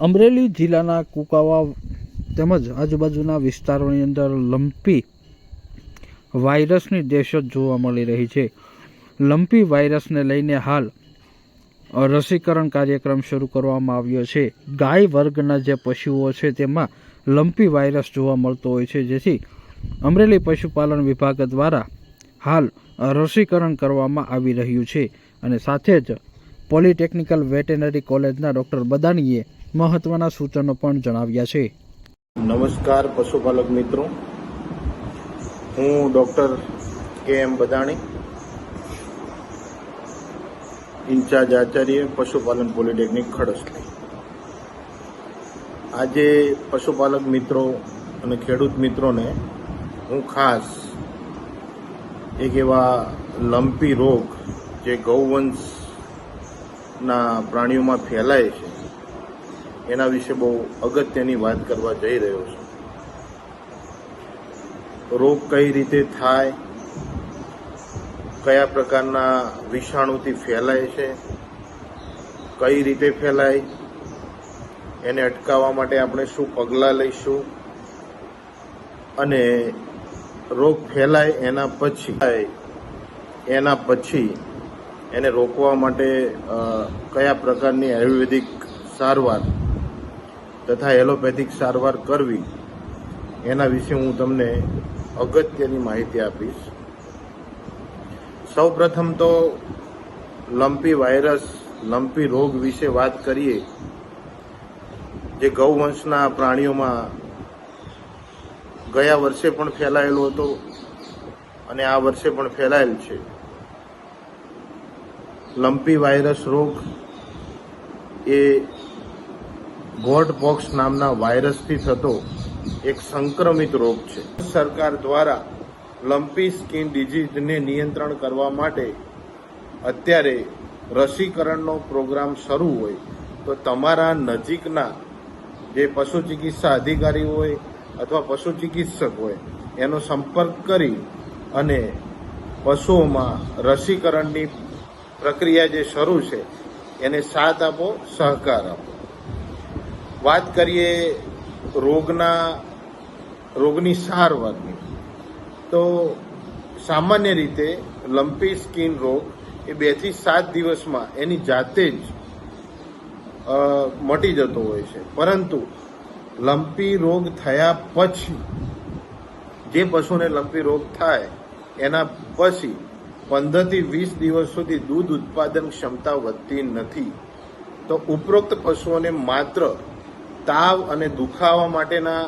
અમરેલી જિલ્લાના કુકાવા તેમજ આજુબાજુના વિસ્તારોની અંદર લંપી વાયરસની દહેશત જોવા મળી રહી છે. લંપી વાયરસને લઈને હાલ રસીકરણ કાર્યક્રમ શરૂ કરવામાં આવ્યો છે. ગાય વર્ગના જે પશુઓ છે તેમાં લંપી વાયરસ જોવા મળતો હોય છે, જેથી અમરેલી પશુપાલન વિભાગ દ્વારા હાલ રસીકરણ કરવામાં આવી રહ્યું છે. અને સાથે જ પોલિટેકનિકલ વેટેનરી કોલેજના ડૉક્ટર બદાણીએ મહત્વના સૂચનો પણ જણાવ્યા છે. નમસ્કાર પશુપાલક મિત્રો, હું ડૉક્ટર કે.એમ. બદાણી, ઇન્ચાર્જ આચાર્ય પશુપાલન પોલિટેકનિક ખડસલી. આજે પશુપાલક મિત્રો અને ખેડૂત મિત્રોને હું ખાસ એક એવા લંપી રોગ જે ગૌવંશના પ્રાણીઓમાં ફેલાય છે એના વિશે બહુ અગત્યની વાત કરવા જઈ રહ્યો છું. રોગ કઈ રીતે થાય, કયા પ્રકારના વિષાણુથી ફેલાય છે, કઈ રીતે ફેલાય, એને અટકાવવા માટે આપણે શું પગલાં લઈશું, અને રોગ ફેલાય એના પછી એને રોકવા માટે કયા પ્રકારની આયુર્વેદિક સારવાર તથા એલોપેથિક સારવાર કરવી, એના વિશે હું તમને અગત્યની માહિતી આપીશ. સૌપ્રથમ તો લંપી વાયરસ, લંપી રોગ વિશે વાત કરીએ, જે ગૌવંશના પ્રાણીઓમાં ગયા વર્ષે પણ ફેલાયેલો હતો અને આ વર્ષે પણ ફેલાયેલ છે. લંપી વાયરસ રોગ એ ગોટ પોક્સ નામના વાયરસથી થતો એક સંક્રમિત રોગ છે. સરકાર દ્વારા લંપી સ્કિન ડિઝીઝને નિયંત્રણ કરવા માટે અત્યારે રસીકરણનો પ્રોગ્રામ શરૂ હોય તો તમારા નજીકના જે પશુ ચિકિત્સા અધિકારી હોય અથવા પશુ ચિકિત્સક હોય એનો સંપર્ક કરી અને પશુઓમાં રસીકરણની પ્રક્રિયા જે શરૂ છે એને સાથ આપો, સહકાર આપો. વાત કરીએ રોગની સારવારની, તો સામાન્ય રીતે લંપી સ્કિન રોગ એ 2 થી 7 દિવસમાં એની જાતે જ મટી જતો હોય છે. પરંતુ લંપી રોગ થયા પછી, જે પશુને લંપી રોગ થાય એના પછી 15 થી 20 દિવસ સુધી દૂધ ઉત્પાદન ક્ષમતા વધતી નથી. તો ઉપરોક્ત પશુઓને માત્ર તાવ અને દુખાવા માટેના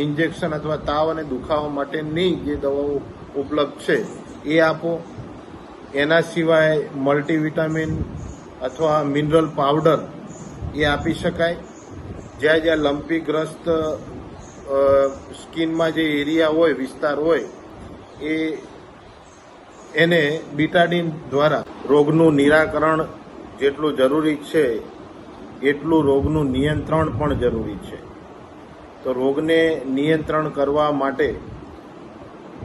ઇન્જેક્શન અથવા તાવ અને દુખાવા માટેની જે દવાઓ ઉપલબ્ધ છે એ આપો. એના સિવાય મલ્ટીવિટામિન અથવા મિનરલ પાવડર એ આપી શકાય. જ્યાં જ્યાં લંપીગ્રસ્ત સ્કિનમાં જે એરિયા હોય, વિસ્તાર હોય, એને બીટાડીન દ્વારા રોગનું નિરાકરણ જેટલું જરૂરી છે એટલું રોગનું નિયંત્રણ પણ જરૂરી છે. તો રોગને નિયંત્રણ કરવા માટે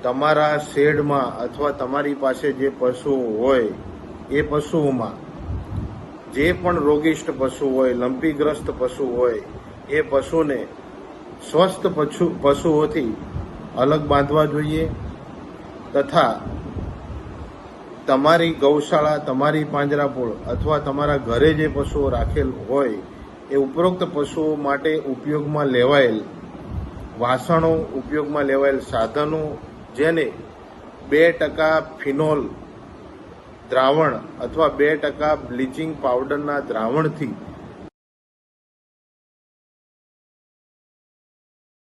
તમારા શેડમાં અથવા તમારી પાસે જે પશુઓ હોય એ પશુઓમાં જે પણ રોગિષ્ટ પશુ હોય, લંપીગ્રસ્ત પશુ હોય, એ પશુને સ્વસ્થ પશુઓથી અલગ બાંધવા જોઈએ. તથા તમારી ગૌશાળા, તમારી પાંજરાપોળ અથવા તમારા ઘરે જે પશુઓ રાખેલ હોય એ ઉપરોક્ત પશુઓ માટે ઉપયોગમાં લેવાયેલ વાસણો, ઉપયોગમાં લેવાયેલ સાધનો, જેને 2% ફિનોલ દ્રાવણ અથવા 2% બ્લીચિંગ પાવડરના દ્રાવણથી